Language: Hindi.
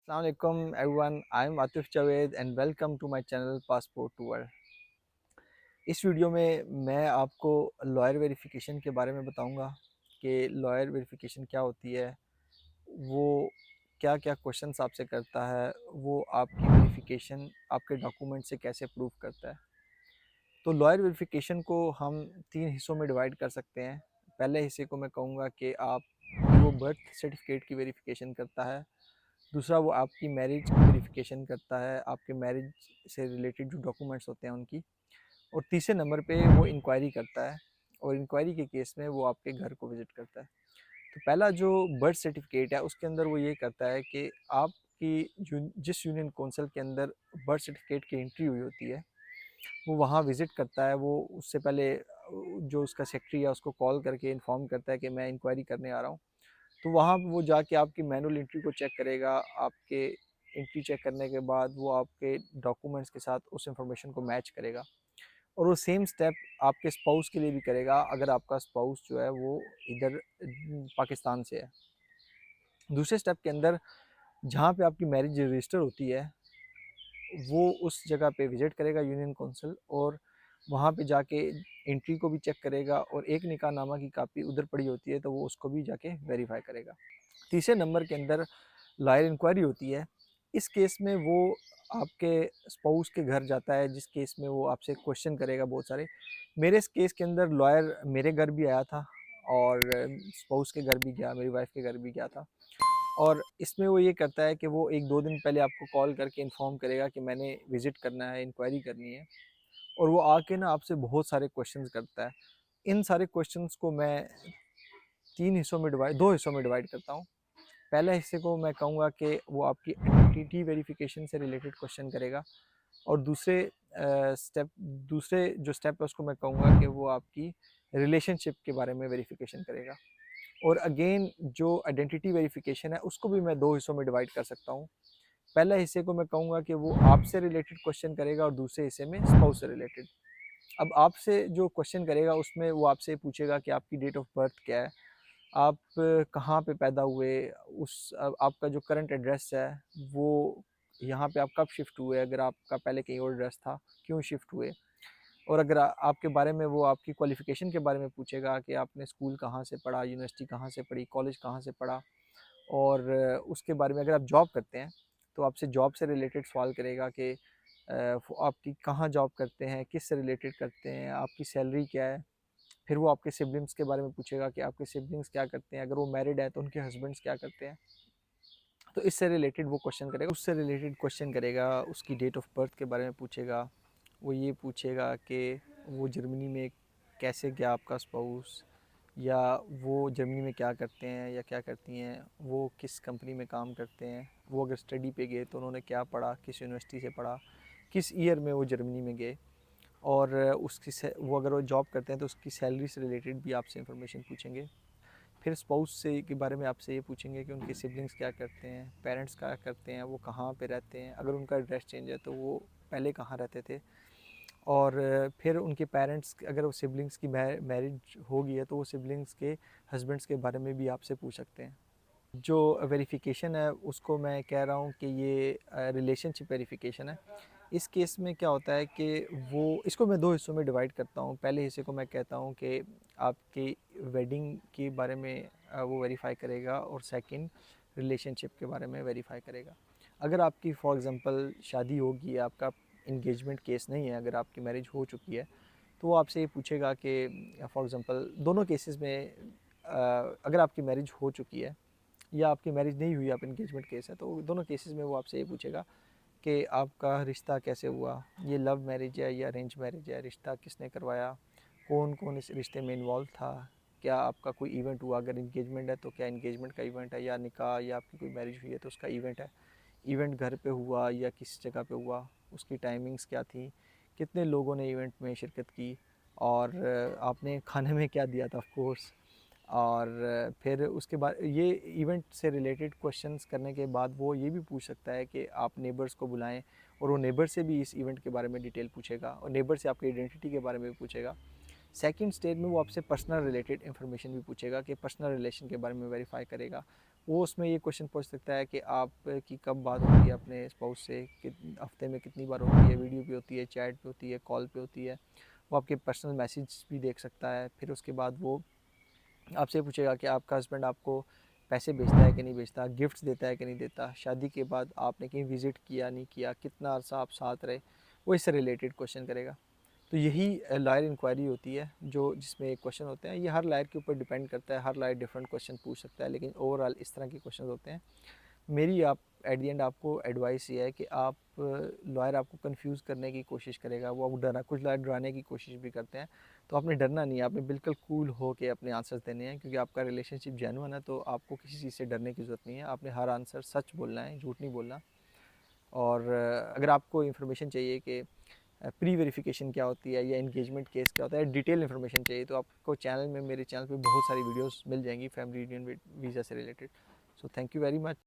Assalamualaikum everyone, I'm Atif Javed and welcome to my channel Passport Tour। इस वीडियो में मैं आपको लॉयर वेरिफिकेशन के बारे में बताऊंगा कि लॉयर वेरिफिकेशन क्या होती है, वो क्या क्या क्वेश्चंस आपसे करता है, वो आपकी वेरिफिकेशन आपके डॉक्यूमेंट से कैसे प्रूव करता है। तो लॉयर वेरिफिकेशन को हम 3 हिस्सों में डिवाइड कर सकते हैं। पहले हिस्से को मैं कहूँगा कि आप वो बर्थ सर्टिफिकेट की वेरिफिकेशन करता है। दूसरा वो आपकी मैरिज की वेरिफिकेशन करता है, आपके मैरिज से रिलेटेड जो डॉक्यूमेंट्स होते हैं उनकी। और तीसरे नंबर पे वो इंक्वायरी करता है, और इंक्वायरी के केस में वो आपके घर को विज़िट करता है। तो पहला जो बर्थ सर्टिफिकेट है उसके अंदर वो ये करता है कि आपकी जिस यूनियन कौंसिल के अंदर बर्थ सर्टिफिकेट की एंट्री हुई होती है वो वहाँ विज़िट करता है। वो उससे पहले जो उसका सेक्रेटरी है उसको कॉल करके इन्फॉर्म करता है कि मैं इंक्वायरी करने आ रहा हूँ। तो वहाँ वो जाके आपकी मैनुअल एंट्री को चेक करेगा। आपके एंट्री चेक करने के बाद वो आपके डॉक्यूमेंट्स के साथ उस इंफॉर्मेशन को मैच करेगा, और वो सेम स्टेप आपके स्पाउस के लिए भी करेगा अगर आपका स्पाउस जो है वो इधर पाकिस्तान से है। दूसरे स्टेप के अंदर जहाँ पे आपकी मैरिज रजिस्टर होती है वो उस जगह पे विज़िट करेगा यूनियन कौंसिल, और वहाँ पे जाके एंट्री को भी चेक करेगा, और एक निकाहनामा की कापी उधर पड़ी होती है तो वो उसको भी जाके वेरीफाई करेगा। तीसरे नंबर के अंदर लॉयर इंक्वायरी होती है। इस केस में वो आपके स्पाउस के घर जाता है, जिस केस में वो आपसे क्वेश्चन करेगा बहुत सारे। मेरे इस केस के अंदर लॉयर मेरे घर भी आया था और स्पाउस के घर भी गया, मेरी वाइफ के घर भी गया था। और इसमें वो ये करता है कि वो 1-2 दिन पहले आपको कॉल करके इन्फॉर्म करेगा कि मैंने विज़िट करना है, इंक्वायरी करनी है, और वो आके ना आपसे बहुत सारे क्वेश्चंस करता है। इन सारे क्वेश्चंस को मैं 2 हिस्सों में डिवाइड करता हूँ। पहले हिस्से को मैं कहूँगा कि वो आपकी आइडेंटिटी वेरिफिकेशन से रिलेटेड क्वेश्चन करेगा, और दूसरे जो स्टेप है उसको मैं कहूँगा कि वो आपकी रिलेशनशिप के बारे में वेरिफिकेशन करेगा। और अगेन जो आइडेंटिटी वेरिफिकेशन है उसको भी मैं 2 हिस्सों में डिवाइड कर सकता हूँ। पहले हिस्से को मैं कहूँगा कि वो आपसे रिलेटेड क्वेश्चन करेगा, और दूसरे हिस्से में स्पाउस से रिलेटेड। अब आपसे जो क्वेश्चन करेगा उसमें वो आपसे पूछेगा कि आपकी डेट ऑफ बर्थ क्या है, आप कहाँ पे पैदा हुए, आपका जो करंट एड्रेस है वो यहाँ पे आप कब शिफ्ट हुए, अगर आपका पहले कहीं और एड्रेस था क्यों शिफ्ट हुए। और अगर आपके बारे में वो आपकी क्वालिफ़िकेशन के बारे में पूछेगा कि आपने स्कूल कहाँ से पढ़ा, यूनिवर्सिटी कहाँ से पढ़ी, कॉलेज कहाँ से पढ़ा। और उसके बारे में अगर आप जॉब करते हैं तो आपसे जॉब से रिलेटेड सवाल करेगा कि आपकी कहाँ जॉब करते हैं, किस से रिलेटेड करते हैं, आपकी सैलरी क्या है। फिर वो आपके सिबलिंग्स के बारे में पूछेगा कि आपके सिबलिंग्स क्या करते हैं, अगर वो मैरिड है तो उनके हस्बैंड्स क्या करते हैं। तो इससे रिलेटेड वो क्वेश्चन करेगा, उससे रिलेटेड क्वेश्चन करेगा, उसकी डेट ऑफ बर्थ के बारे में पूछेगा। वो ये पूछेगा कि वो जर्मनी में कैसे गया आपका स्पाउस, या वो जर्मनी में क्या करते हैं या क्या करती हैं, वो किस कंपनी में काम करते हैं, वो अगर स्टडी पे गए तो उन्होंने क्या पढ़ा, किस यूनिवर्सिटी से पढ़ा, किस ईयर में वो जर्मनी में गए। और वो अगर वो जॉब करते हैं तो उसकी सैलरी से रिलेटेड भी आपसे इंफॉर्मेशन पूछेंगे। फिर स्पाउस से के बारे में आपसे ये पूछेंगे कि उनके सिबलिंग्स क्या करते हैं, पेरेंट्स क्या करते हैं, वो कहाँ पे रहते हैं, अगर उनका एड्रेस चेंज है तो वो पहले कहाँ रहते थे। और फिर उनके पेरेंट्स, अगर वो सिबलिंग्स की मैरिज हो गई है तो वो सिबलिंग्स के हस्बैंड्स के बारे में भी आपसे पूछ सकते हैं। जो वेरिफिकेशन है उसको मैं कह रहा हूँ कि ये रिलेशनशिप वेरिफिकेशन है। इस केस में क्या होता है कि वो इसको मैं 2 हिस्सों में डिवाइड करता हूँ। पहले हिस्से को मैं कहता हूँ कि आपकी वेडिंग के बारे में वो वेरीफाई करेगा, और सेकंड रिलेशनशिप के बारे में वेरीफाई करेगा। अगर आपकी फॉर एग्ज़ाम्पल शादी होगी है, आपका इंगेजमेंट केस नहीं है, अगर आपकी मैरिज हो चुकी है तो वो आपसे ये पूछेगा कि फॉर एग्ज़ाम्पल दोनों केसेस में अगर आपकी मैरिज हो चुकी है या आपकी मैरिज नहीं हुई, आप इंगेजमेंट केस है, तो दोनों केसेस में वो आपसे ये पूछेगा कि आपका रिश्ता कैसे हुआ, ये लव मैरिज है या अरेंज मैरिज है, रिश्ता किसने करवाया, कौन कौन इस रिश्ते में इन्वॉल्व था, क्या आपका कोई इवेंट हुआ, अगर इंगेजमेंट है तो क्या इंगेजमेंट का इवेंट है, या निकाह या आपकी कोई मैरिज हुई है तो उसका इवेंट है, इवेंट घर पे हुआ या किस जगह पे हुआ, उसकी टाइमिंग्स क्या थी, कितने लोगों ने इवेंट में शिरकत की, और आपने खाने में क्या दिया था ऑफ कोर्स। और फिर उसके बाद ये इवेंट से रिलेटेड क्वेश्चंस करने के बाद वो ये भी पूछ सकता है कि आप नेबर्स को बुलाएं, और वो नेबर से भी इस इवेंट के बारे में डिटेल पूछेगा, और नेबर से आपकी आइडेंटिटी के बारे में भी पूछेगा। सेकंड स्टेज में वो आपसे पर्सनल रिलेटेड इन्फॉर्मेशन भी पूछेगा कि पर्सनल रिलेशन के बारे में वेरीफाई करेगा। वो उसमें ये क्वेश्चन पूछ सकता है कि आप की कब बात होती है अपने स्पाउस से, हफ्ते में कितनी बार होती है, वीडियो पे होती है, चैट पे होती है, कॉल पे होती है। वो आपके पर्सनल मैसेज भी देख सकता है। फिर उसके बाद वो आपसे पूछेगा कि आपका हस्बैंड आपको पैसे भेजता है कि नहीं भेजता, गिफ्ट्स देता है कि नहीं देता, शादी के बाद आपने कहीं विज़िट किया नहीं किया, कितना अर्सा आप साथ रहे, वो इससे रिलेटेड क्वेश्चन करेगा। तो यही लॉयर इंक्वायरी होती है, जो जिसमें क्वेश्चन होते हैं। ये हर लॉयर के ऊपर डिपेंड करता है, हर लॉयर डिफरेंट क्वेश्चन पूछ सकता है, लेकिन ओवरऑल इस तरह के क्वेश्चन होते हैं। मेरी आप एट द एंड आपको एडवाइस ये है कि आप लॉयर आपको कंफ्यूज करने की कोशिश करेगा, वो आपको डरा, कुछ लॉयर डराने की कोशिश भी करते हैं। तो आपने डरना नहीं है, आपने बिल्कुल कूल हो के अपने आंसर्स देने हैं, क्योंकि आपका रिलेशनशिप जेन्युइन है। तो आपको किसी चीज़ से डरने की ज़रूरत नहीं है, आपने हर आंसर सच बोलना है, झूठ नहीं बोलना। और अगर आपको इन्फॉर्मेशन चाहिए कि प्री वेरिफिकेशन क्या होती है या इंगेजमेंट केस क्या होता है, डिटेल इन्फॉर्मेशन चाहिए, तो आपको चैनल में, मेरे चैनल पे बहुत सारी वीडियोस मिल जाएंगी फैमिली यूनियन वीज़ा से related. So thank you very much.